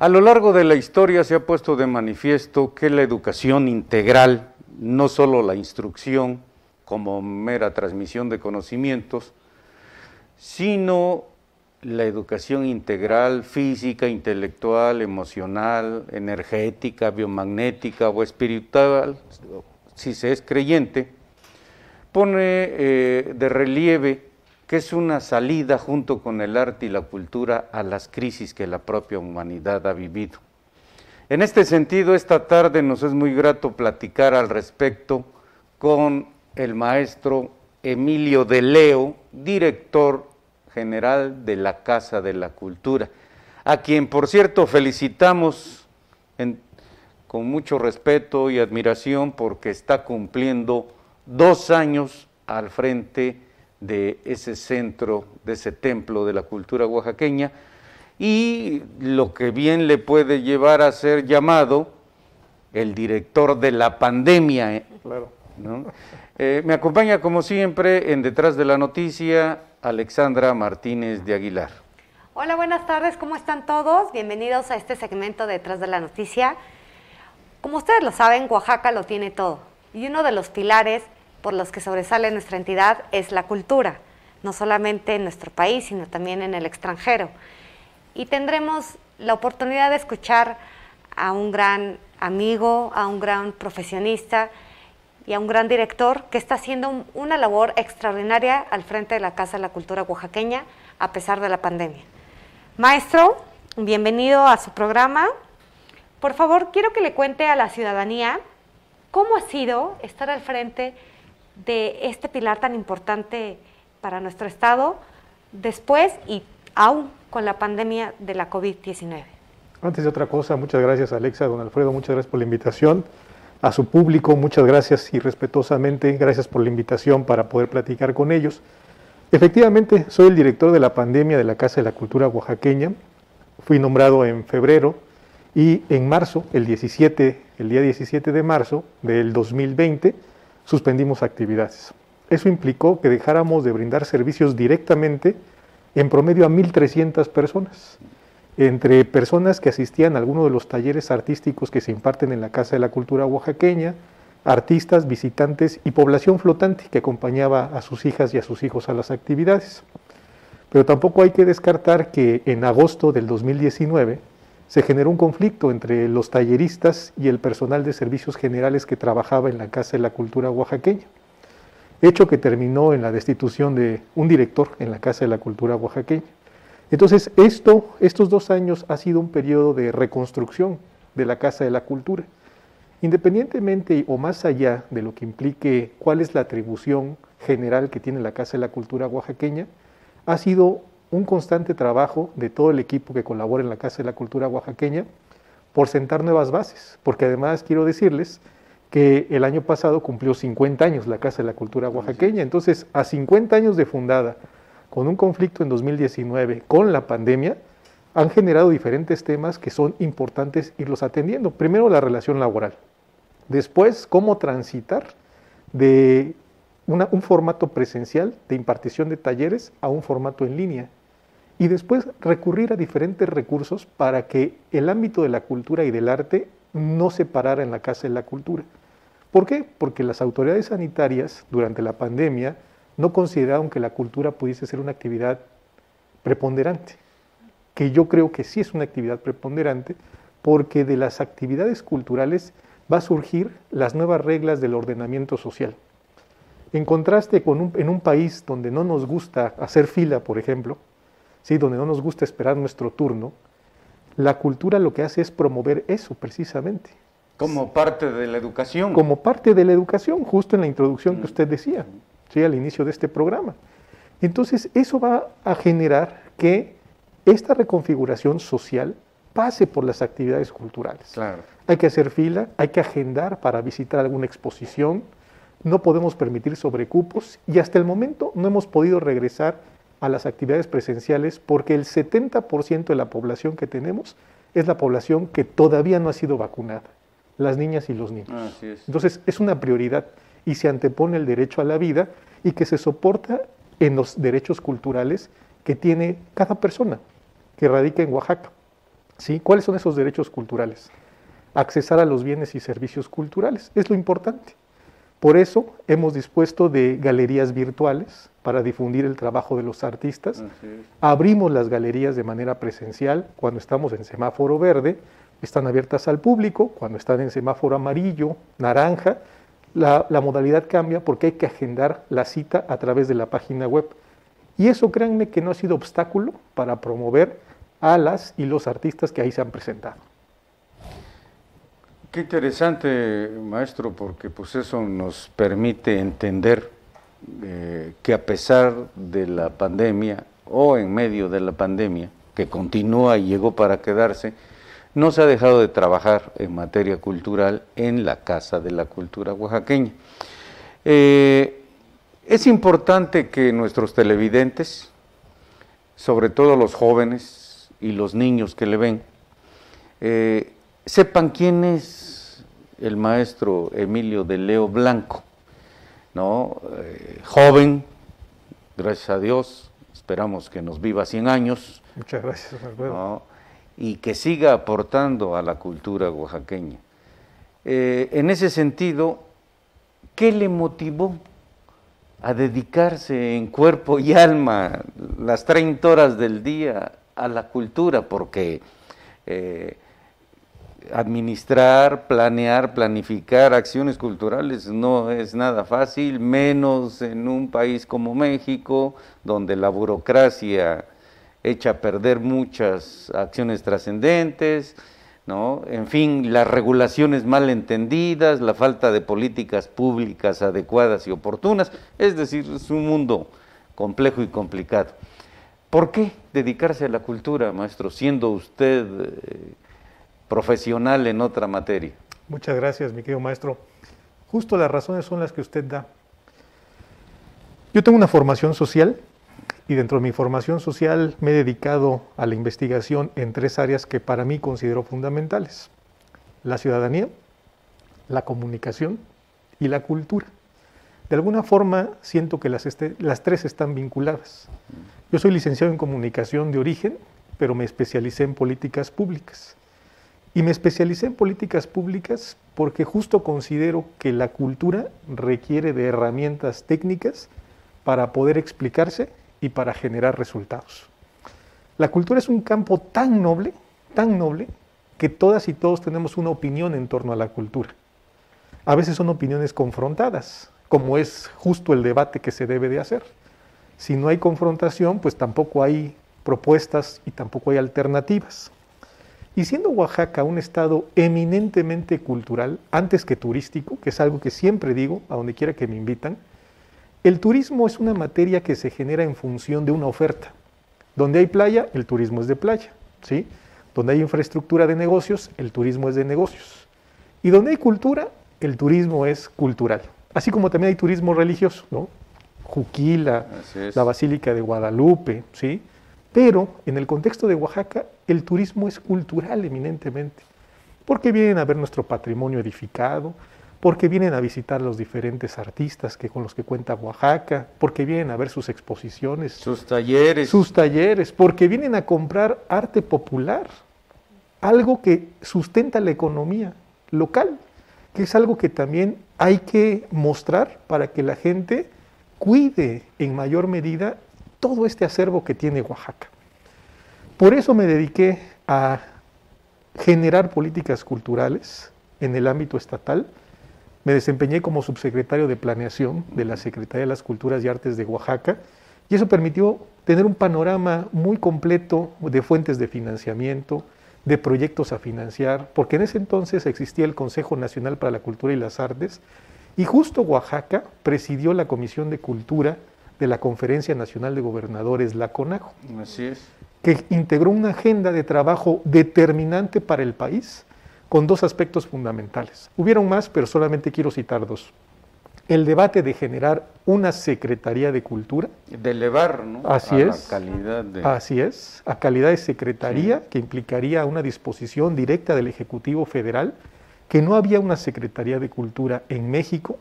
A lo largo de la historia se ha puesto de manifiesto que la educación integral, no solo la instrucción como mera transmisión de conocimientos, sino la educación integral física, intelectual, emocional, energética, biomagnética o espiritual, si se es creyente, pone de relieve que es una salida junto con el arte y la cultura a las crisis que la propia humanidad ha vivido. En este sentido, esta tarde nos es muy grato platicar al respecto con el maestro Emilio de Leo, director general de la Casa de la Cultura, a quien, por cierto, felicitamos con mucho respeto y admiración porque está cumpliendo 2 años al frente de ese centro, de ese templo de la cultura oaxaqueña, y lo que bien le puede llevar a ser llamado el director de la pandemia. Claro. ¿No? Me acompaña, como siempre, en Detrás de la Noticia, Alexandra Martínez de Aguilar. Hola, buenas tardes, ¿cómo están todos? Bienvenidos a este segmento de Detrás de la Noticia. Como ustedes lo saben, Oaxaca lo tiene todo, y uno de los pilares por los que sobresale nuestra entidad es la cultura, no solamente en nuestro país, sino también en el extranjero. Y tendremos la oportunidad de escuchar a un gran amigo, a un gran profesionista y a un gran director que está haciendo una labor extraordinaria al frente de la Casa de la Cultura oaxaqueña a pesar de la pandemia. Maestro, bienvenido a su programa. Por favor, quiero que le cuente a la ciudadanía cómo ha sido estar al frente de este pilar tan importante para nuestro estado después y aún con la pandemia de la COVID-19. Antes de otra cosa, muchas gracias Alexa, don Alfredo, muchas gracias por la invitación. A su público, muchas gracias y respetuosamente, gracias por la invitación para poder platicar con ellos. Efectivamente, soy el director de la pandemia de la Casa de la Cultura oaxaqueña. Fui nombrado en febrero y en marzo, el día 17 de marzo del 2020, suspendimos actividades. Eso implicó que dejáramos de brindar servicios directamente en promedio a 1,300 personas, entre personas que asistían a alguno de los talleres artísticos que se imparten en la Casa de la Cultura oaxaqueña, artistas, visitantes y población flotante que acompañaba a sus hijas y a sus hijos a las actividades. Pero tampoco hay que descartar que en agosto del 2019 se generó un conflicto entre los talleristas y el personal de servicios generales que trabajaba en la Casa de la Cultura oaxaqueña, hecho que terminó en la destitución de un director en la Casa de la Cultura oaxaqueña. Entonces, estos 2 años ha sido un periodo de reconstrucción de la Casa de la Cultura. Independientemente o más allá de lo que implique cuál es la atribución general que tiene la Casa de la Cultura oaxaqueña, ha sido un constante trabajo de todo el equipo que colabora en la Casa de la Cultura oaxaqueña por sentar nuevas bases, porque además quiero decirles que el año pasado cumplió 50 años la Casa de la Cultura oaxaqueña, entonces a 50 años de fundada, con un conflicto en 2019, con la pandemia, han generado diferentes temas que son importantes irlos atendiendo. Primero, la relación laboral. Después, cómo transitar de un formato presencial de impartición de talleres a un formato en línea. Y después recurrir a diferentes recursos para que el ámbito de la cultura y del arte no se parara en la Casa de la Cultura. ¿Por qué? Porque las autoridades sanitarias durante la pandemia no consideraron que la cultura pudiese ser una actividad preponderante, que yo creo que sí es una actividad preponderante, porque de las actividades culturales va a surgir las nuevas reglas del ordenamiento social. En contraste en un país donde no nos gusta hacer fila, por ejemplo, ¿sí? Donde no nos gusta esperar nuestro turno, la cultura lo que hace es promover eso precisamente. Como parte de la educación. Como parte de la educación, justo en la introducción que usted decía, ¿sí? Al inicio de este programa. Entonces, eso va a generar que esta reconfiguración social pase por las actividades culturales. Claro. Hay que hacer fila, hay que agendar para visitar alguna exposición, no podemos permitir sobrecupos y hasta el momento no hemos podido regresar a las actividades presenciales porque el 70% de la población que tenemos es la población que todavía no ha sido vacunada, las niñas y los niños. Así es. Entonces es una prioridad y se antepone el derecho a la vida y que se soporta en los derechos culturales que tiene cada persona que radica en Oaxaca. ¿Sí? ¿Cuáles son esos derechos culturales? Accesar a los bienes y servicios culturales, es lo importante. Por eso hemos dispuesto de galerías virtuales para difundir el trabajo de los artistas. Abrimos las galerías de manera presencial cuando estamos en semáforo verde, están abiertas al público, cuando están en semáforo amarillo, naranja, la modalidad cambia porque hay que agendar la cita a través de la página web. Y eso, créanme, que no ha sido obstáculo para promover a las y los artistas que ahí se han presentado. Qué interesante, maestro, porque pues eso nos permite entender que a pesar de la pandemia o en medio de la pandemia, que continúa y llegó para quedarse, no se ha dejado de trabajar en materia cultural en la Casa de la Cultura Oaxaqueña. Es importante que nuestros televidentes, sobre todo los jóvenes y los niños que le ven, sepan quién es el maestro Emilio de Leo Blanco, ¿no? Joven, gracias a Dios, esperamos que nos viva 100 años. Muchas gracias, Alfredo. ¿No? Y que siga aportando a la cultura oaxaqueña. En ese sentido, ¿qué le motivó a dedicarse en cuerpo y alma las 30 horas del día a la cultura? Porque administrar, planear, planificar acciones culturales no es nada fácil, menos en un país como México, donde la burocracia echa a perder muchas acciones trascendentes, ¿no? En fin, las regulaciones mal entendidas, la falta de políticas públicas adecuadas y oportunas, es decir, es un mundo complejo y complicado. ¿Por qué dedicarse a la cultura, maestro, siendo usted profesional en otra materia? Muchas gracias, mi querido maestro. Justo las razones son las que usted da. Yo tengo una formación social y dentro de mi formación social me he dedicado a la investigación en 3 áreas que para mí considero fundamentales: la ciudadanía, la comunicación y la cultura. De alguna forma siento que las 3 están vinculadas. Yo soy licenciado en comunicación de origen, pero me especialicé en políticas públicas. Y me especialicé en políticas públicas porque justo considero que la cultura requiere de herramientas técnicas para poder explicarse y para generar resultados. La cultura es un campo tan noble, que todas y todos tenemos una opinión en torno a la cultura. A veces son opiniones confrontadas, como es justo el debate que se debe de hacer. Si no hay confrontación, pues tampoco hay propuestas y tampoco hay alternativas. Y siendo Oaxaca un estado eminentemente cultural, antes que turístico, que es algo que siempre digo a donde quiera que me invitan, el turismo es una materia que se genera en función de una oferta. Donde hay playa, el turismo es de playa, ¿sí? Donde hay infraestructura de negocios, el turismo es de negocios. Y donde hay cultura, el turismo es cultural. Así como también hay turismo religioso, ¿no? Juquila, la Basílica de Guadalupe, ¿sí? Pero en el contexto de Oaxaca, el turismo es cultural eminentemente, porque vienen a ver nuestro patrimonio edificado, porque vienen a visitar los diferentes artistas con los que cuenta Oaxaca, porque vienen a ver sus exposiciones, sus talleres, porque vienen a comprar arte popular, algo que sustenta la economía local, que es algo que también hay que mostrar para que la gente cuide en mayor medida todo este acervo que tiene Oaxaca. Por eso me dediqué a generar políticas culturales en el ámbito estatal. Me desempeñé como subsecretario de Planeación de la Secretaría de las Culturas y Artes de Oaxaca, y eso permitió tener un panorama muy completo de fuentes de financiamiento, de proyectos a financiar, porque en ese entonces existía el Consejo Nacional para la Cultura y las Artes, y justo Oaxaca presidió la Comisión de Cultura de la Conferencia Nacional de Gobernadores, la CONAGO. Así es. Que integró una agenda de trabajo determinante para el país, con 2 aspectos fundamentales. Hubieron más, pero solamente quiero citar 2. El debate de generar una Secretaría de Cultura. De elevar, ¿no? Así a es. La calidad de... Así es, a calidad de secretaría, sí, que implicaría una disposición directa del Ejecutivo Federal, que no había una Secretaría de Cultura en México.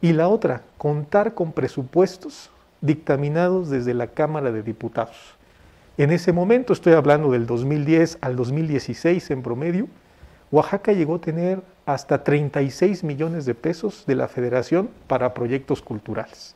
Y la otra, contar con presupuestos dictaminados desde la Cámara de Diputados. En ese momento, estoy hablando del 2010 al 2016 en promedio, Oaxaca llegó a tener hasta 36 millones de pesos de la Federación para proyectos culturales,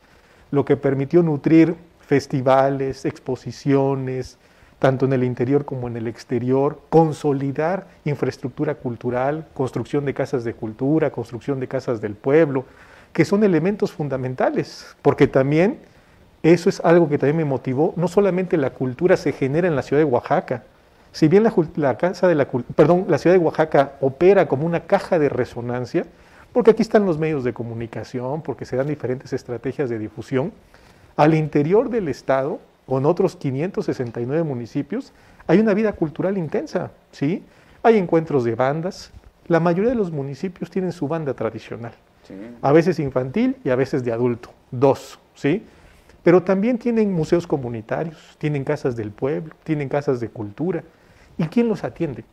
lo que permitió nutrir festivales, exposiciones, tanto en el interior como en el exterior, consolidar infraestructura cultural, construcción de casas de cultura, construcción de casas del pueblo, que son elementos fundamentales, porque también eso es algo que también me motivó. No solamente la cultura se genera en la ciudad de Oaxaca, si bien la ciudad de Oaxaca opera como una caja de resonancia, porque aquí están los medios de comunicación, porque se dan diferentes estrategias de difusión, al interior del estado, con otros 569 municipios, hay una vida cultural intensa, ¿sí? Hay encuentros de bandas, la mayoría de los municipios tienen su banda tradicional, sí, a veces infantil y a veces de adulto, 2, ¿sí? Pero también tienen museos comunitarios, tienen casas del pueblo, tienen casas de cultura. ¿Y quién los atiende?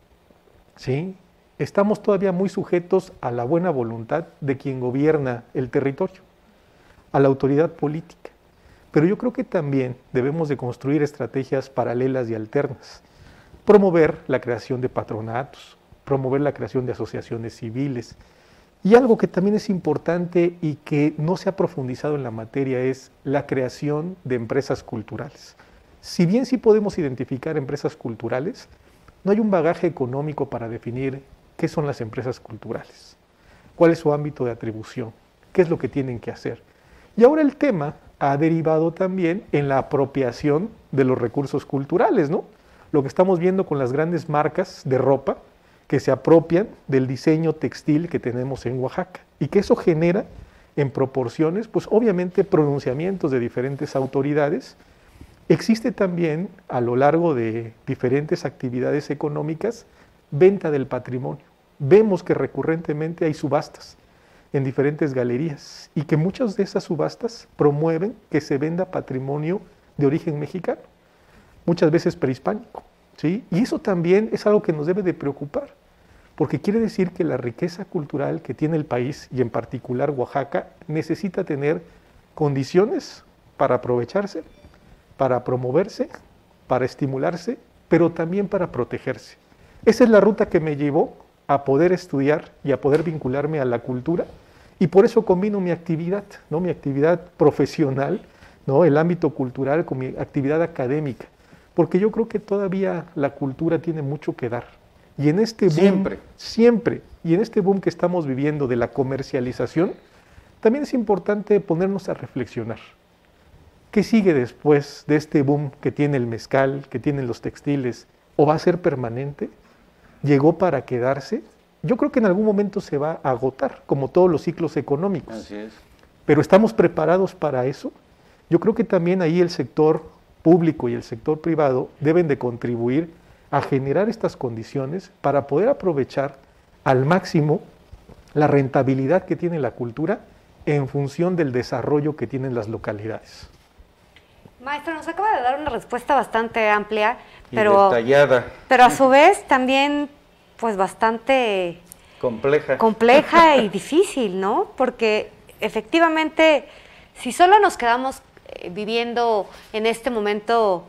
¿Sí? Estamos todavía muy sujetos a la buena voluntad de quien gobierna el territorio, a la autoridad política. Pero yo creo que también debemos de construir estrategias paralelas y alternas, promover la creación de patronatos, promover la creación de asociaciones civiles. Y algo que también es importante y que no se ha profundizado en la materia es la creación de empresas culturales. Si bien sí podemos identificar empresas culturales, no hay un bagaje económico para definir qué son las empresas culturales, cuál es su ámbito de atribución, qué es lo que tienen que hacer. Y ahora el tema ha derivado también en la apropiación de los recursos culturales, ¿no? Lo que estamos viendo con las grandes marcas de ropa que se apropian del diseño textil que tenemos en Oaxaca y que eso genera en proporciones, pues obviamente pronunciamientos de diferentes autoridades. Existe también a lo largo de diferentes actividades económicas venta del patrimonio. Vemos que recurrentemente hay subastas en diferentes galerías y que muchas de esas subastas promueven que se venda patrimonio de origen mexicano, muchas veces prehispánico, ¿sí? Y eso también es algo que nos debe de preocupar, porque quiere decir que la riqueza cultural que tiene el país, y en particular Oaxaca, necesita tener condiciones para aprovecharse, para promoverse, para estimularse, pero también para protegerse. Esa es la ruta que me llevó a poder estudiar y a poder vincularme a la cultura, y por eso combino mi actividad, ¿no? Mi actividad profesional, ¿no? El ámbito cultural con mi actividad académica, porque yo creo que todavía la cultura tiene mucho que dar. Y en este boom, siempre, y en este boom que estamos viviendo de la comercialización, también es importante ponernos a reflexionar. ¿Qué sigue después de este boom que tiene el mezcal, que tienen los textiles? ¿O va a ser permanente? ¿Llegó para quedarse? Yo creo que en algún momento se va a agotar, como todos los ciclos económicos. Así es. Pero ¿estamos preparados para eso? Yo creo que también ahí el sector público y el sector privado deben de contribuir a generar estas condiciones para poder aprovechar al máximo la rentabilidad que tiene la cultura en función del desarrollo que tienen las localidades. Maestro, nos acaba de dar una respuesta bastante amplia, pero detallada. Pero a su vez también pues bastante compleja y difícil, ¿no? Porque efectivamente, si solo nos quedamos viviendo en este momento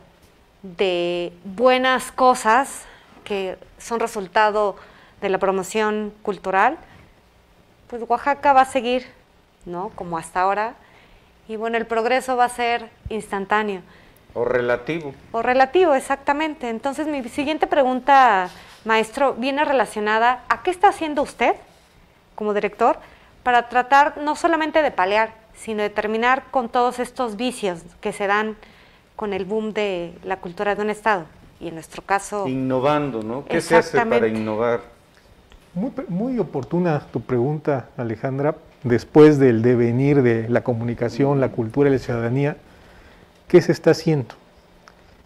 de buenas cosas que son resultado de la promoción cultural, pues Oaxaca va a seguir, ¿no? Como hasta ahora. Y bueno, el progreso va a ser instantáneo. O relativo. O relativo, exactamente. Entonces, mi siguiente pregunta, maestro, viene relacionada a qué está haciendo usted, como director, para tratar no solamente de paliar, sino de terminar con todos estos vicios que se dan con el boom de la cultura de un estado. Y en nuestro caso... Innovando, ¿no? ¿Qué se hace para innovar? Muy oportuna tu pregunta, Alejandra. Después del devenir de la comunicación, la cultura y la ciudadanía, ¿qué se está haciendo?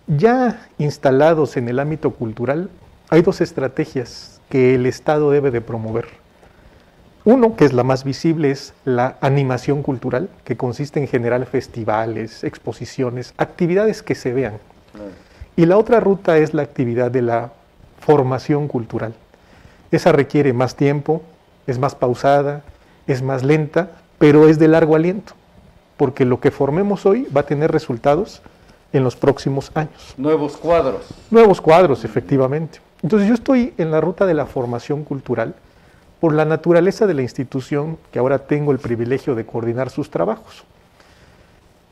Ya instalados en el ámbito cultural, hay dos estrategias que el Estado debe de promover. Uno, que es la más visible, es la animación cultural, que consiste en generar festivales, exposiciones, actividades que se vean. Y la otra ruta es la actividad de la formación cultural. Esa requiere más tiempo, es más pausada, es más lenta, pero es de largo aliento, porque lo que formemos hoy va a tener resultados en los próximos años. Nuevos cuadros. Nuevos cuadros, efectivamente. Entonces yo estoy en la ruta de la formación cultural por la naturaleza de la institución que ahora tengo el privilegio de coordinar sus trabajos.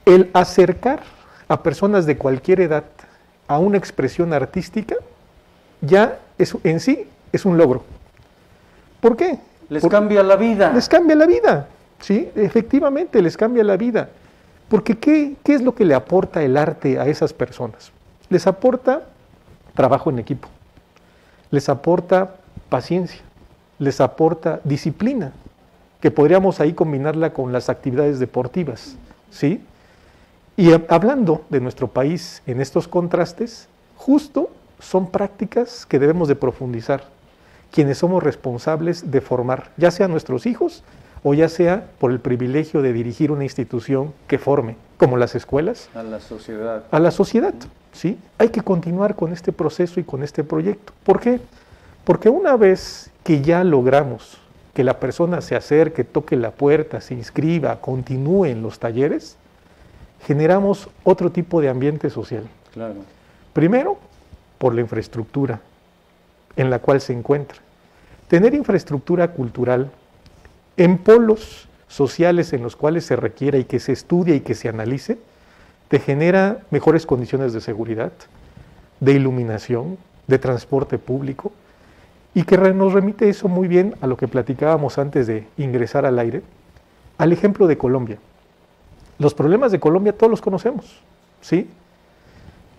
El acercar a personas de cualquier edad a una expresión artística ya en sí es un logro. ¿Por qué? Les cambia la vida. Les cambia la vida, sí, efectivamente les cambia la vida. Porque ¿qué es lo que le aporta el arte a esas personas? Les aporta trabajo en equipo, les aporta paciencia, les aporta disciplina, que podríamos ahí combinarla con las actividades deportivas, ¿sí? Y hablando de nuestro país en estos contrastes, justo son prácticas que debemos de profundizar, quienes somos responsables de formar, ya sea nuestros hijos o ya sea por el privilegio de dirigir una institución que forme, como las escuelas. A la sociedad. A la sociedad, ¿sí? Hay que continuar con este proceso y con este proyecto. ¿Por qué? Porque una vez que ya logramos que la persona se acerque, toque la puerta, se inscriba, continúe en los talleres, generamos otro tipo de ambiente social. Claro. Primero, por la infraestructura en la cual se encuentra. Tener infraestructura cultural en polos sociales en los cuales se requiera y que se estudie y que se analice, te genera mejores condiciones de seguridad, de iluminación, de transporte público, y que nos remite eso muy bien a lo que platicábamos antes de ingresar al aire, al ejemplo de Colombia. Los problemas de Colombia todos los conocemos, ¿sí?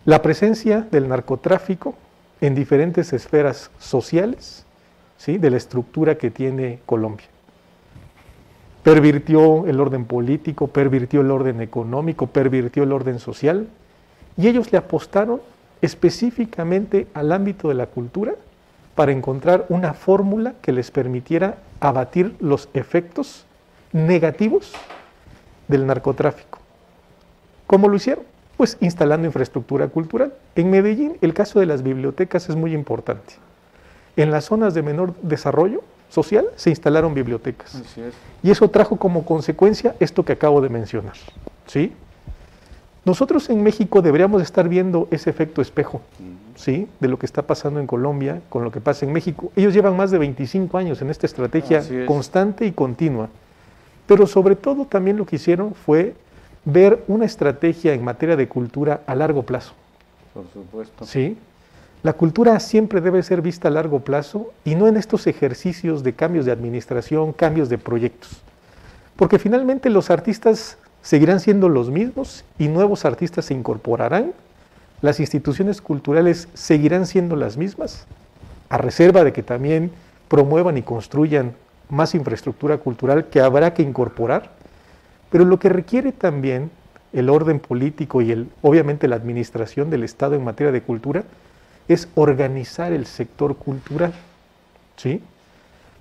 La presencia del narcotráfico en diferentes esferas sociales, ¿sí?, de la estructura que tiene Colombia. Pervirtió el orden político, pervirtió el orden económico, pervirtió el orden social, y ellos le apostaron específicamente al ámbito de la cultura para encontrar una fórmula que les permitiera abatir los efectos negativos del narcotráfico. ¿Cómo lo hicieron? Pues instalando infraestructura cultural. En Medellín el caso de las bibliotecas es muy importante. En las zonas de menor desarrollo social se instalaron bibliotecas. Así es. Y eso trajo como consecuencia esto que acabo de mencionar, ¿sí? Nosotros en México deberíamos estar viendo ese efecto espejo, ¿sí?, de lo que está pasando en Colombia con lo que pasa en México. Ellos llevan más de 25 años en esta estrategia constante y continua. Pero sobre todo también lo que hicieron fue ver una estrategia en materia de cultura a largo plazo. Por supuesto. ¿Sí? La cultura siempre debe ser vista a largo plazo y no en estos ejercicios de cambios de administración, cambios de proyectos. Porque finalmente los artistas seguirán siendo los mismos y nuevos artistas se incorporarán, las instituciones culturales seguirán siendo las mismas, a reserva de que también promuevan y construyan más infraestructura cultural que habrá que incorporar, pero lo que requiere también el orden político y obviamente la administración del Estado en materia de cultura es organizar el sector cultural, ¿sí?,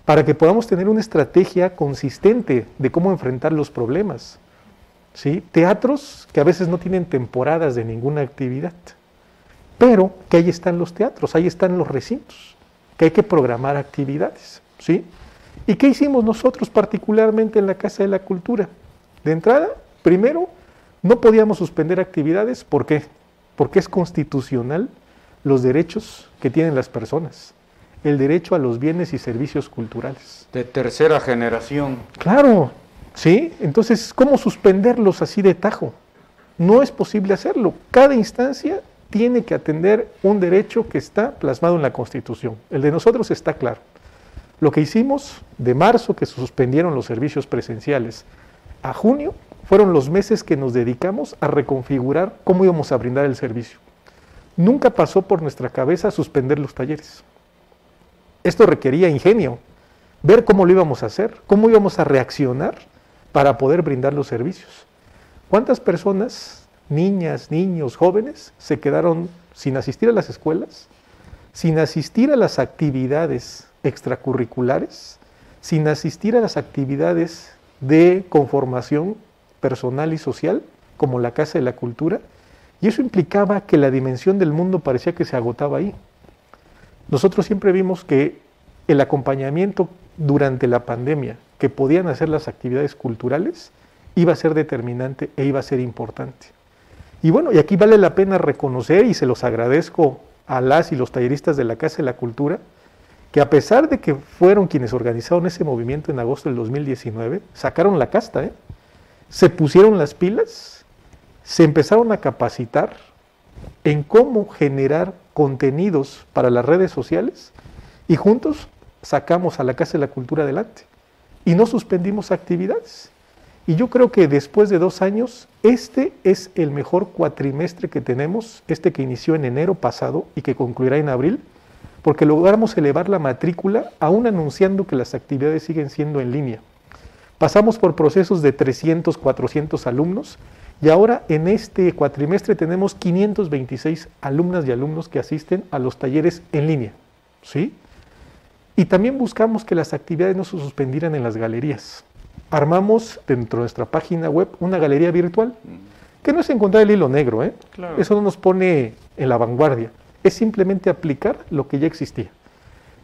para que podamos tener una estrategia consistente de cómo enfrentar los problemas, ¿sí? Teatros que a veces no tienen temporadas de ninguna actividad, pero que ahí están los teatros, ahí están los recintos, que hay que programar actividades, ¿sí? ¿Y qué hicimos nosotros particularmente en la Casa de la Cultura? De entrada, primero, no podíamos suspender actividades. ¿Por qué? Porque es constitucional los derechos que tienen las personas, el derecho a los bienes y servicios culturales. De tercera generación. Claro, ¿sí? Entonces, ¿cómo suspenderlos así de tajo? No es posible hacerlo. Cada instancia tiene que atender un derecho que está plasmado en la Constitución. El de nosotros está claro. Lo que hicimos de marzo, que se suspendieron los servicios presenciales, a junio, fueron los meses que nos dedicamos a reconfigurar cómo íbamos a brindar el servicio. Nunca pasó por nuestra cabeza suspender los talleres. Esto requería ingenio, ver cómo lo íbamos a hacer, cómo íbamos a reaccionar para poder brindar los servicios. ¿Cuántas personas, niñas, niños, jóvenes, se quedaron sin asistir a las escuelas, sin asistir a las actividades extracurriculares, sin asistir a las actividades de conformación personal y social, como la Casa de la Cultura? Y eso implicaba que la dimensión del mundo parecía que se agotaba ahí. Nosotros siempre vimos que el acompañamiento durante la pandemia que podían hacer las actividades culturales iba a ser determinante e iba a ser importante. Y bueno, y aquí vale la pena reconocer, y se los agradezco a las y los talleristas de la Casa de la Cultura, que a pesar de que fueron quienes organizaron ese movimiento en agosto del 2019, sacaron la casta, se pusieron las pilas, se empezaron a capacitar en cómo generar contenidos para las redes sociales y juntos sacamos a la Casa de la Cultura adelante y no suspendimos actividades. Y yo creo que después de 2 años, este es el mejor cuatrimestre que tenemos, este que inició en enero pasado y que concluirá en abril, porque logramos elevar la matrícula aún anunciando que las actividades siguen siendo en línea. Pasamos por procesos de 300, 400 alumnos y ahora en este cuatrimestre tenemos 526 alumnas y alumnos que asisten a los talleres en línea, ¿sí? Y también buscamos que las actividades no se suspendieran en las galerías. Armamos dentro de nuestra página web una galería virtual, que no es encontrar el hilo negro, Claro. Eso no nos pone en la vanguardia, es simplemente aplicar lo que ya existía.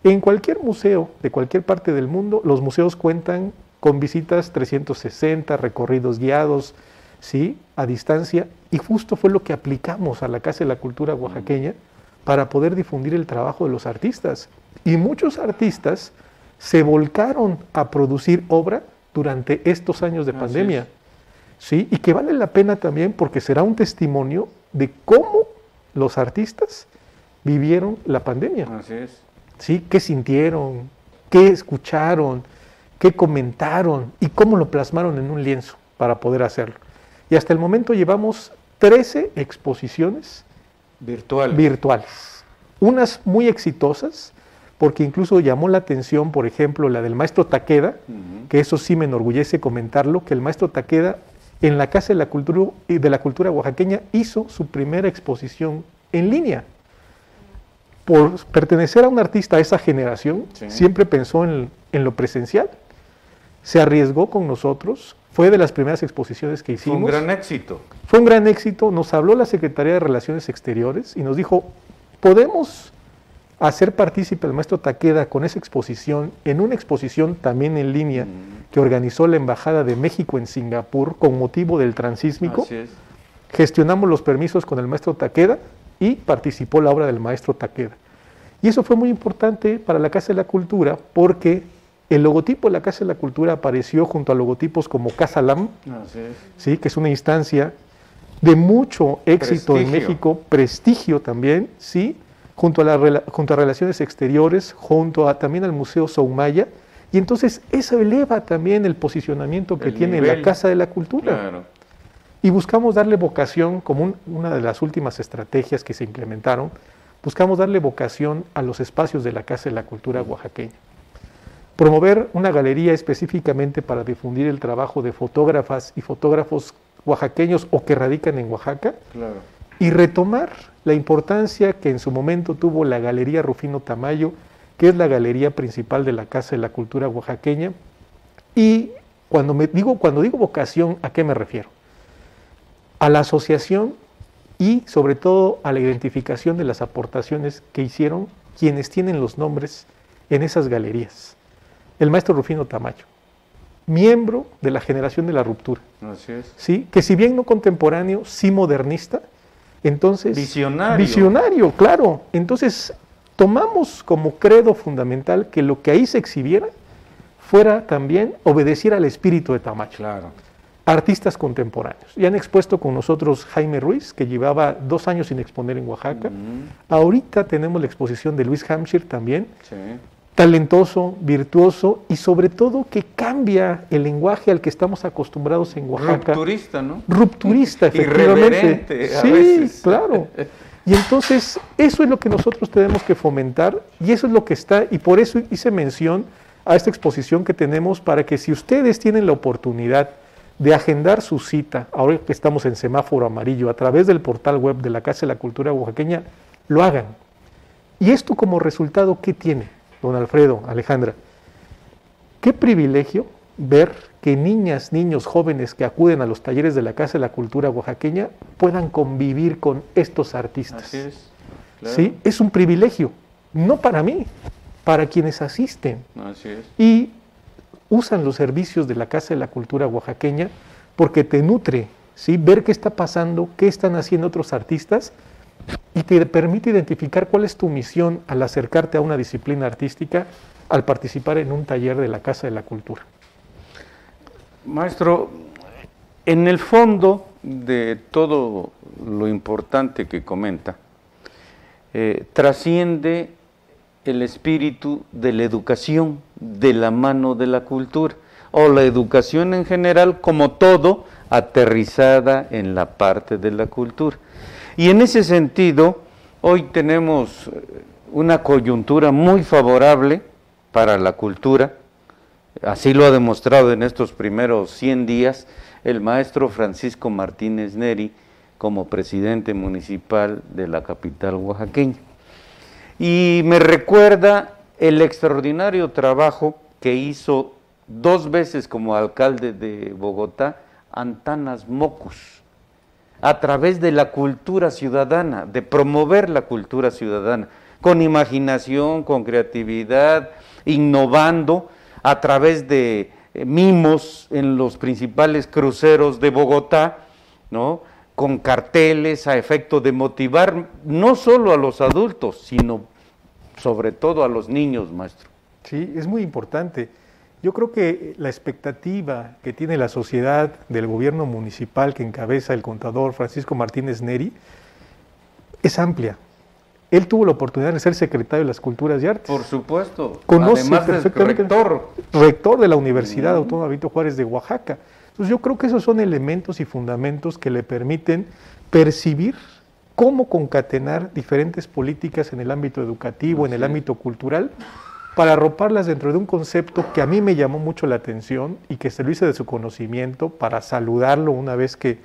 En cualquier museo de cualquier parte del mundo, los museos cuentan con visitas 360, recorridos guiados, ¿sí?, a distancia, y justo fue lo que aplicamos a la Casa de la Cultura oaxaqueña para poder difundir el trabajo de los artistas. Y muchos artistas se volcaron a producir obra durante estos años de pandemia, ¿sí? Y que vale la pena también porque será un testimonio de cómo los artistas vivieron la pandemia. Así es. ¿Sí? ¿Qué sintieron? ¿Qué escucharon? ¿Qué comentaron? Y cómo lo plasmaron en un lienzo para poder hacerlo. Y hasta el momento llevamos 13 exposiciones virtuales. Unas muy exitosas, porque incluso llamó la atención, por ejemplo, la del maestro Takeda, que eso sí me enorgullece comentarlo, que el maestro Takeda en la Casa de la Cultura oaxaqueña hizo su primera exposición en línea. Por pertenecer a un artista a esa generación, siempre pensó en lo presencial, se arriesgó con nosotros, fue de las primeras exposiciones que hicimos. Fue un gran éxito. Fue un gran éxito, nos habló la Secretaría de Relaciones Exteriores y nos dijo, ¿podemos hacer partícipe al maestro Takeda con esa exposición, en una exposición también en línea que organizó la Embajada de México en Singapur con motivo del transísmico? Así es. Gestionamos los permisos con el maestro Takeda y participó la obra del maestro Takeda. Y eso fue muy importante para la Casa de la Cultura porque el logotipo de la Casa de la Cultura apareció junto a logotipos como Casa LAM, Así es. ¿sí?, que es una instancia de mucho éxito en México, prestigio también, ¿sí?, junto a Relaciones Exteriores, también al Museo Soumaya, y entonces eso eleva también el posicionamiento que tiene la Casa de la Cultura. Claro. Y buscamos darle vocación, como una de las últimas estrategias que se implementaron, buscamos darle vocación a los espacios de la Casa de la Cultura oaxaqueña. Promover una galería específicamente para difundir el trabajo de fotógrafas y fotógrafos oaxaqueños o que radican en Oaxaca, Claro. y retomar la importancia que en su momento tuvo la Galería Rufino Tamayo, que es la galería principal de la Casa de la Cultura oaxaqueña. Y cuando digo vocación, ¿a qué me refiero? A la asociación y sobre todo a la identificación de las aportaciones que hicieron quienes tienen los nombres en esas galerías. El maestro Rufino Tamayo, miembro de la generación de la ruptura, Así es. ¿sí?, que si bien no contemporáneo, sí modernista, entonces visionario, claro. Entonces tomamos como credo fundamental que lo que ahí se exhibiera fuera también obedecer al espíritu de Tamayo. Claro. Artistas contemporáneos. Ya han expuesto con nosotros Jaime Ruiz, que llevaba 2 años sin exponer en Oaxaca. Ahorita tenemos la exposición de Luis Hampshire también. Sí. Talentoso, virtuoso y sobre todo que cambia el lenguaje al que estamos acostumbrados en Oaxaca. Rupturista, ¿no? Rupturista, efectivamente. Irreverente a sí, veces. claro. Y entonces eso es lo que nosotros tenemos que fomentar y eso es lo que está, y por eso hice mención a esta exposición que tenemos para que si ustedes tienen la oportunidad de agendar su cita, ahora que estamos en semáforo amarillo, a través del portal web de la Casa de la Cultura oaxaqueña, lo hagan. Y esto como resultado, ¿qué tiene, don Alfredo, Alejandra? Qué privilegio ver que niñas, niños, jóvenes que acuden a los talleres de la Casa de la Cultura oaxaqueña puedan convivir con estos artistas. Así es. Claro. ¿Sí? Es un privilegio, no para mí, para quienes asisten. Así es. Y usan los servicios de la Casa de la Cultura oaxaqueña porque te nutre ¿sí? Ver qué está pasando, qué están haciendo otros artistas, y te permite identificar cuál es tu misión al acercarte a una disciplina artística, al participar en un taller de la Casa de la Cultura. Maestro, en el fondo de todo lo importante que comenta, trasciende el espíritu de la educación de la mano de la cultura, o la educación en general como todo aterrizada en la parte de la cultura. Y en ese sentido, hoy tenemos una coyuntura muy favorable para la cultura, así lo ha demostrado en estos primeros 100 días el maestro Francisco Martínez Neri como presidente municipal de la capital oaxaqueña. Y me recuerda el extraordinario trabajo que hizo 2 veces como alcalde de Bogotá, Antanas Mocus, a través de la cultura ciudadana, de promover la cultura ciudadana, con imaginación, con creatividad, innovando a través de mimos en los principales cruceros de Bogotá, ¿no? Con carteles a efecto de motivar no solo a los adultos, sino sobre todo a los niños, maestro. Sí, es muy importante. Yo creo que la expectativa que tiene la sociedad del gobierno municipal que encabeza el contador Francisco Martínez Neri es amplia. Él tuvo la oportunidad de ser secretario de las Culturas y Artes. Por supuesto. Conoce Además perfectamente rector de la Universidad Autónoma Benito Juárez de Oaxaca. Entonces yo creo que esos son elementos y fundamentos que le permiten percibir cómo concatenar diferentes políticas en el ámbito educativo, en el ámbito cultural, para arroparlas dentro de un concepto que a mí me llamó mucho la atención y que se lo hice de su conocimiento para saludarlo una vez que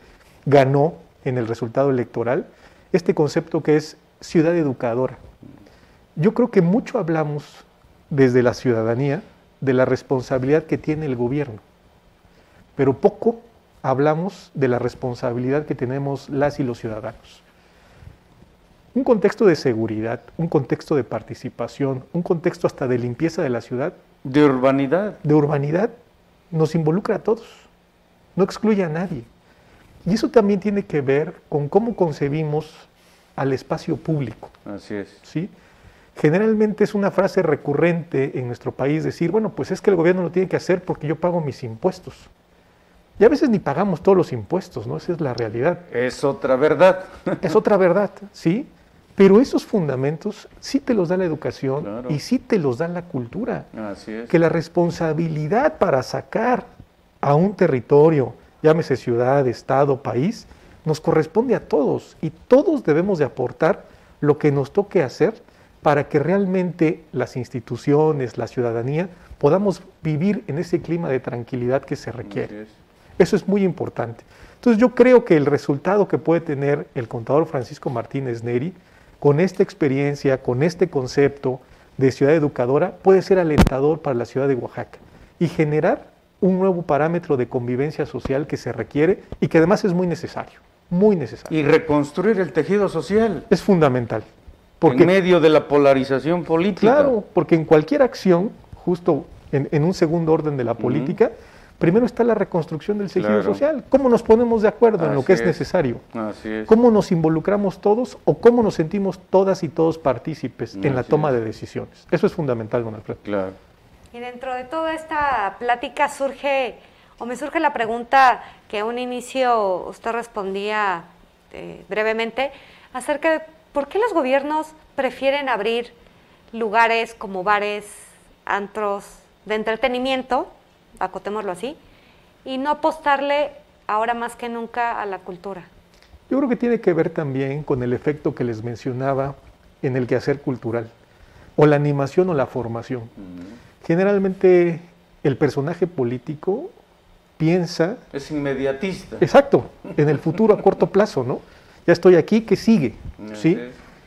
ganó en el resultado electoral, este concepto que es ciudad educadora. Yo creo que mucho hablamos desde la ciudadanía de la responsabilidad que tiene el gobierno, pero poco hablamos de la responsabilidad que tenemos las y los ciudadanos. Un contexto de seguridad, un contexto de participación, un contexto hasta de limpieza de la ciudad. De urbanidad. De urbanidad nos involucra a todos, no excluye a nadie. Y eso también tiene que ver con cómo concebimos al espacio público. Así es. ¿Sí? Generalmente es una frase recurrente en nuestro país decir, bueno, pues es que el gobierno lo tiene que hacer porque yo pago mis impuestos. Y a veces ni pagamos todos los impuestos, ¿no? Esa es la realidad. Es otra verdad. Es otra verdad, ¿sí? Pero esos fundamentos sí te los da la educación, claro, y sí te los da la cultura. Así es. Que la responsabilidad para sacar a un territorio, llámese ciudad, estado, país, nos corresponde a todos y todos debemos de aportar lo que nos toque hacer para que realmente las instituciones, la ciudadanía, podamos vivir en ese clima de tranquilidad que se requiere. Eso es muy importante. Entonces yo creo que el resultado que puede tener el contador Francisco Martínez Neri con esta experiencia, con este concepto de ciudad educadora, puede ser alentador para la ciudad de Oaxaca y generar un nuevo parámetro de convivencia social que se requiere y que además es muy necesario, muy necesario. Y reconstruir el tejido social. Es fundamental. Porque, en medio de la polarización política. Claro, porque en cualquier acción, justo en un segundo orden de la política, primero está la reconstrucción del tejido social. ¿Cómo nos ponemos de acuerdo en lo que es necesario? Así es. ¿Cómo nos involucramos todos o cómo nos sentimos todas y todos partícipes en la toma de decisiones? Eso es fundamental, don Alfredo. Claro. Y dentro de toda esta plática me surge la pregunta que a un inicio usted respondía brevemente acerca de por qué los gobiernos prefieren abrir lugares como bares, antros de entretenimiento, acotémoslo así, y no apostarle ahora más que nunca a la cultura. Yo creo que tiene que ver también con el efecto que les mencionaba en el quehacer cultural, o la animación o la formación. Generalmente el personaje político piensa... Es inmediatista. Exacto, en el futuro a corto plazo, ¿no? Ya estoy aquí, ¿qué sigue? ¿Sí?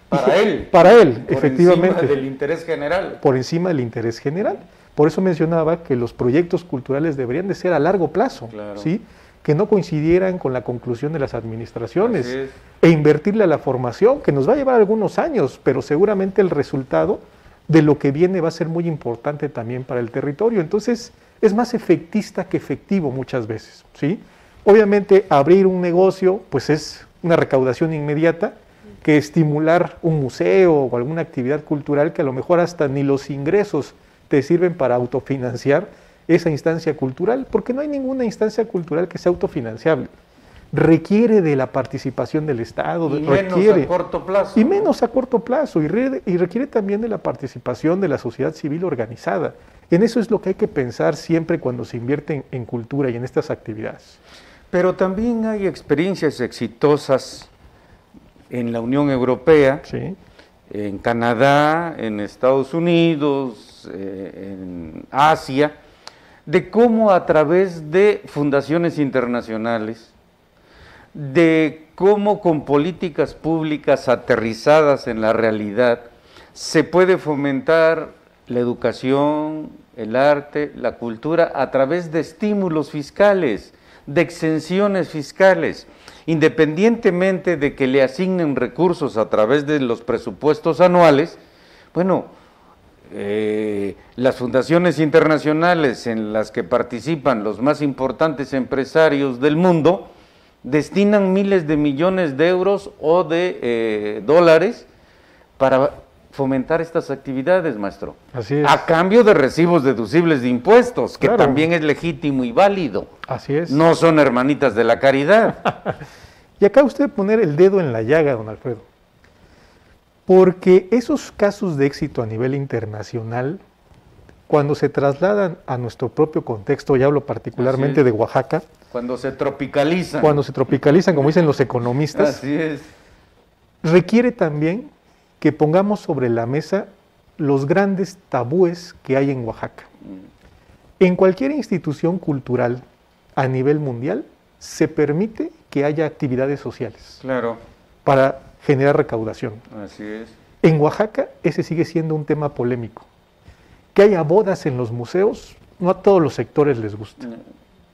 Para él. Para él, efectivamente. Por encima del interés general. Por encima del interés general. Por eso mencionaba que los proyectos culturales deberían de ser a largo plazo, ¿sí? Que no coincidieran con la conclusión de las administraciones e invertirle a la formación, que nos va a llevar algunos años, pero seguramente el resultado de lo que viene va a ser muy importante también para el territorio. Entonces, es más efectista que efectivo muchas veces, ¿sí? Obviamente abrir un negocio pues es una recaudación inmediata, que estimular un museo o alguna actividad cultural que a lo mejor hasta ni los ingresos te sirven para autofinanciar esa instancia cultural, porque no hay ninguna instancia cultural que sea autofinanciable. Requiere de la participación del Estado, y menos a corto plazo. Y menos a corto plazo, y requiere también de la participación de la sociedad civil organizada. En eso es lo que hay que pensar siempre cuando se invierte en cultura y en estas actividades. Pero también hay experiencias exitosas en la Unión Europea, Sí. en Canadá, en Estados Unidos, en Asia, de cómo a través de fundaciones internacionales, de cómo con políticas públicas aterrizadas en la realidad, se puede fomentar la educación, el arte, la cultura a través de estímulos fiscales, de exenciones fiscales, independientemente de que le asignen recursos a través de los presupuestos anuales. Bueno, las fundaciones internacionales en las que participan los más importantes empresarios del mundo destinan miles de millones de euros o de dólares para fomentar estas actividades, maestro. Así es. A cambio de recibos deducibles de impuestos, que Claro. también es legítimo y válido. Así es. No son hermanitas de la caridad. Y acá usted poner el dedo en la llaga, don Alfredo, porque esos casos de éxito a nivel internacional, cuando se trasladan a nuestro propio contexto, y hablo particularmente Así es. de Oaxaca, Cuando se tropicalizan. cuando se tropicalizan, como dicen los economistas, Así es. requiere también que pongamos sobre la mesa los grandes tabúes que hay en Oaxaca. En cualquier institución cultural a nivel mundial se permite que haya actividades sociales Claro, para generar recaudación. así es. En Oaxaca ese sigue siendo un tema polémico. Que haya bodas en los museos, no a todos los sectores les gusta,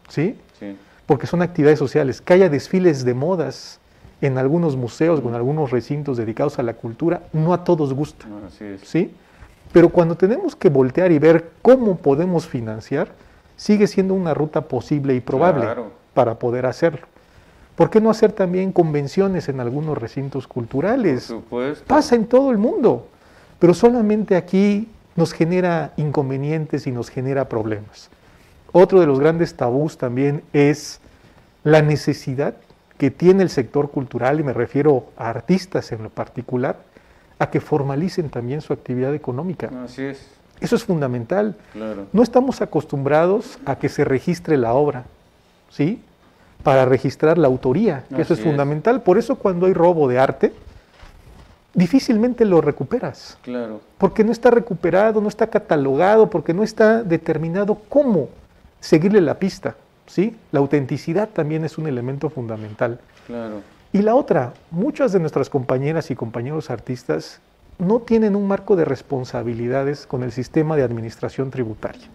¿sí? Sí. Porque son actividades sociales. Que haya desfiles de modas en algunos museos, con algunos recintos dedicados a la cultura, no a todos gusta, Así es. ¿sí? Pero cuando tenemos que voltear y ver cómo podemos financiar, sigue siendo una ruta posible y probable Claro. para poder hacerlo. ¿Por qué no hacer también convenciones en algunos recintos Por culturales? supuesto. Pasa en todo el mundo, pero solamente aquí nos genera inconvenientes y nos genera problemas. Otro de los grandes tabús también es la necesidad que tiene el sector cultural, y me refiero a artistas en lo particular, a que formalicen también su actividad económica. Así es. Eso es fundamental. Claro. No estamos acostumbrados a que se registre la obra, ¿sí? Para registrar la autoría, que eso es Así es. fundamental. Por eso cuando hay robo de arte, difícilmente lo recuperas, Claro. porque no está recuperado, no está catalogado, porque no está determinado cómo seguirle la pista, ¿sí? La autenticidad también es un elemento fundamental. Claro. Y la otra, muchas de nuestras compañeras y compañeros artistas no tienen un marco de responsabilidades con el sistema de administración tributaria,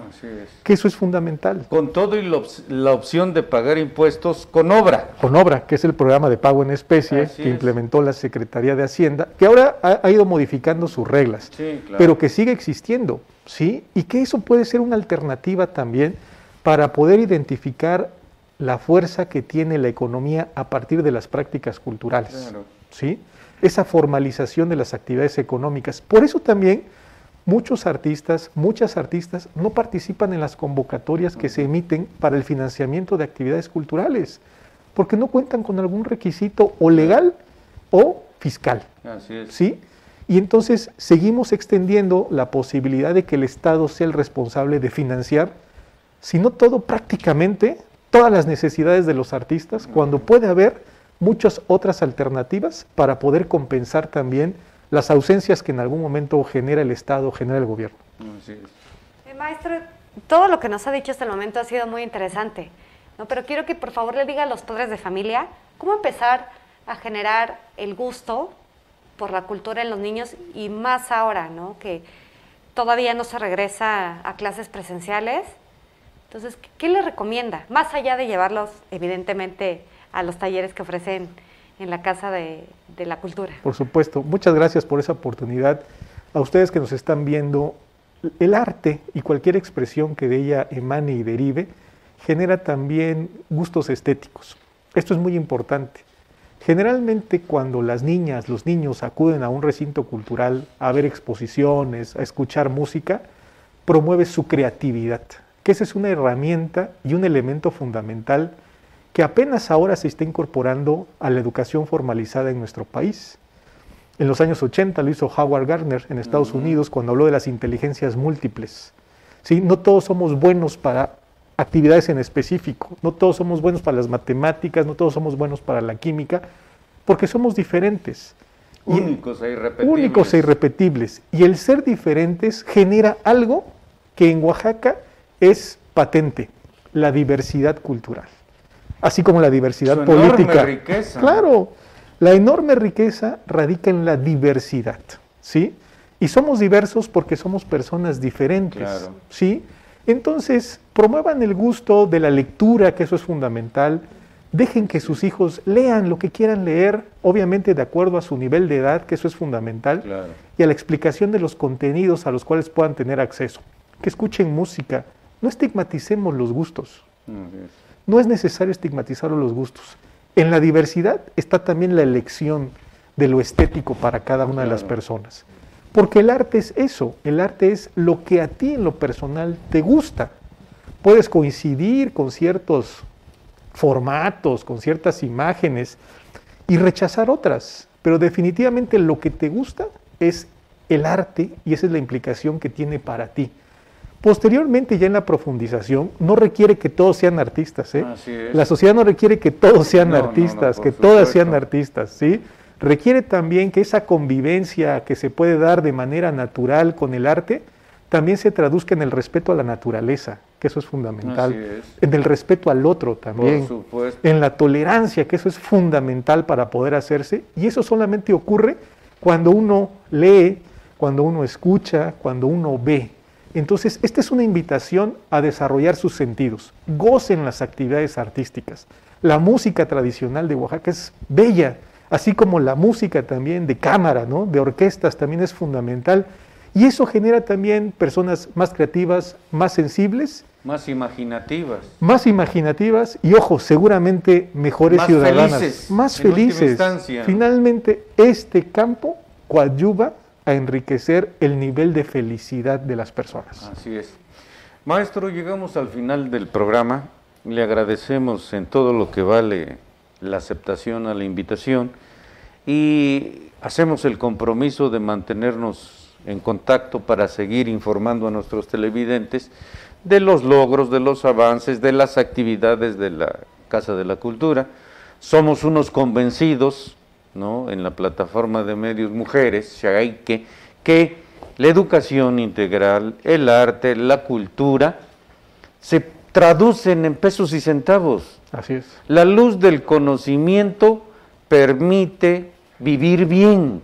Así es. que eso es fundamental. Con todo y la opción de pagar impuestos con obra. Con obra, que es el programa de pago en especie Así que es. implementó la Secretaría de Hacienda, que ahora ha ido modificando sus reglas, Sí, claro. pero que sigue existiendo, ¿sí? Y que eso puede ser una alternativa también para poder identificar la fuerza que tiene la economía a partir de las prácticas culturales, Claro. ¿sí? Esa formalización de las actividades económicas. Por eso también muchos artistas, muchas artistas no participan en las convocatorias que se emiten para el financiamiento de actividades culturales, porque no cuentan con algún requisito o legal o fiscal, Así es. ¿sí? Y entonces seguimos extendiendo la posibilidad de que el Estado sea el responsable de financiar, si no todo, prácticamente todas las necesidades de los artistas, cuando puede haber muchas otras alternativas para poder compensar también las ausencias que en algún momento genera el Estado, genera el gobierno. Así es. Maestro, todo lo que nos ha dicho hasta el momento ha sido muy interesante, ¿no? Pero quiero que por favor le diga a los padres de familia cómo empezar a generar el gusto por la cultura en los niños, y más ahora, ¿no? Que todavía no se regresa a clases presenciales. Entonces, ¿qué les recomienda? Más allá de llevarlos, evidentemente, a los talleres que ofrecen en la Casa de la Cultura. Por supuesto, muchas gracias por esa oportunidad. A ustedes que nos están viendo, el arte y cualquier expresión que de ella emane y derive genera también gustos estéticos. Esto es muy importante. Generalmente cuando las niñas, los niños acuden a un recinto cultural a ver exposiciones, a escuchar música, promueve su creatividad, que esa es una herramienta y un elemento fundamental que apenas ahora se está incorporando a la educación formalizada en nuestro país. En los años 80 lo hizo Howard Gardner en Estados Unidos cuando habló de las inteligencias múltiples. ¿Sí? No todos somos buenos para actividades en específico, no todos somos buenos para las matemáticas, no todos somos buenos para la química, porque somos diferentes. Únicos e irrepetibles. Únicos e irrepetibles. Y el ser diferentes genera algo que en Oaxaca es patente, la diversidad cultural, así como la diversidad Su política. Enorme riqueza. Claro, la enorme riqueza radica en la diversidad, ¿sí? Y somos diversos porque somos personas diferentes, Claro. ¿sí? Entonces, promuevan el gusto de la lectura, que eso es fundamental. Dejen que sus hijos lean lo que quieran leer, obviamente de acuerdo a su nivel de edad, que eso es fundamental, Claro. y a la explicación de los contenidos a los cuales puedan tener acceso. Que escuchen música. No estigmaticemos los gustos. No es necesario estigmatizar los gustos. En la diversidad está también la elección de lo estético para cada una de las personas. Porque el arte es eso, el arte es lo que a ti en lo personal te gusta. Puedes coincidir con ciertos formatos, con ciertas imágenes y rechazar otras, pero definitivamente lo que te gusta es el arte y esa es la implicación que tiene para ti. Posteriormente, ya en la profundización, no requiere que todos sean artistas, ¿eh? Así es. La sociedad no requiere que todos sean artistas, por que todas supuesto. sean artistas, ¿sí? Requiere también que esa convivencia que se puede dar de manera natural con el arte, también se traduzca en el respeto a la naturaleza, que eso es fundamental, Así es. en el respeto al otro también, Por supuesto. en la tolerancia, que eso es fundamental para poder hacerse, y eso solamente ocurre cuando uno lee, cuando uno escucha, cuando uno ve. Entonces, esta es una invitación a desarrollar sus sentidos. Gocen las actividades artísticas. La música tradicional de Oaxaca es bella, así como la música también de cámara, ¿no? De orquestas también es fundamental. Y eso genera también personas más creativas, más sensibles, Más imaginativas y, ojo, seguramente mejores Más ciudadanas, felices, más en última felices. instancia. Finalmente, este campo coadyuva a enriquecer el nivel de felicidad de las personas. Así es. Maestro, llegamos al final del programa. Le agradecemos en todo lo que vale la aceptación a la invitación y hacemos el compromiso de mantenernos en contacto para seguir informando a nuestros televidentes de los logros, de los avances, de las actividades de la Casa de la Cultura. Somos unos convencidos, ¿no?, en la plataforma de medios Mujeres, Xaike, que la educación integral, el arte, la cultura, se traducen en pesos y centavos. Así es. La luz del conocimiento permite vivir bien,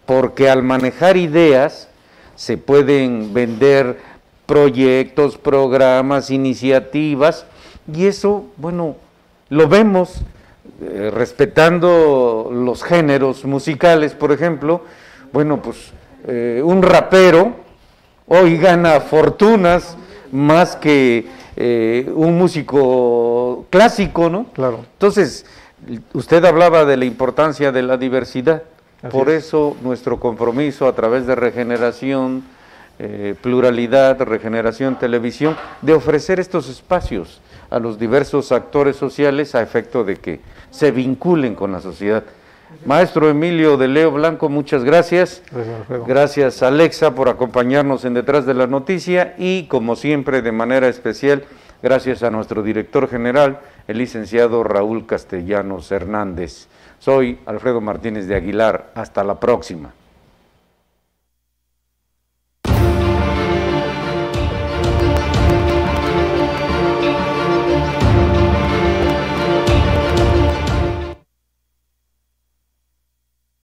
porque al manejar ideas se pueden vender proyectos, programas, iniciativas, y eso, bueno, lo vemos respetando los géneros musicales, por ejemplo. Bueno, pues un rapero hoy gana fortunas más que un músico clásico, ¿no? Claro. Entonces, usted hablaba de la importancia de la diversidad. Por es. eso nuestro compromiso a través de Regeneración, Pluralidad, Regeneración Televisión, de ofrecer estos espacios a los diversos actores sociales a efecto de que se vinculen con la sociedad. Maestro Emilio de Leo Blanco, muchas gracias. Gracias, Alfredo. Gracias, Alexa, por acompañarnos en Detrás de la Noticia y, como siempre, de manera especial, gracias a nuestro director general, el licenciado Raúl Castellanos Hernández. Soy Alfredo Martínez de Aguilar. Hasta la próxima.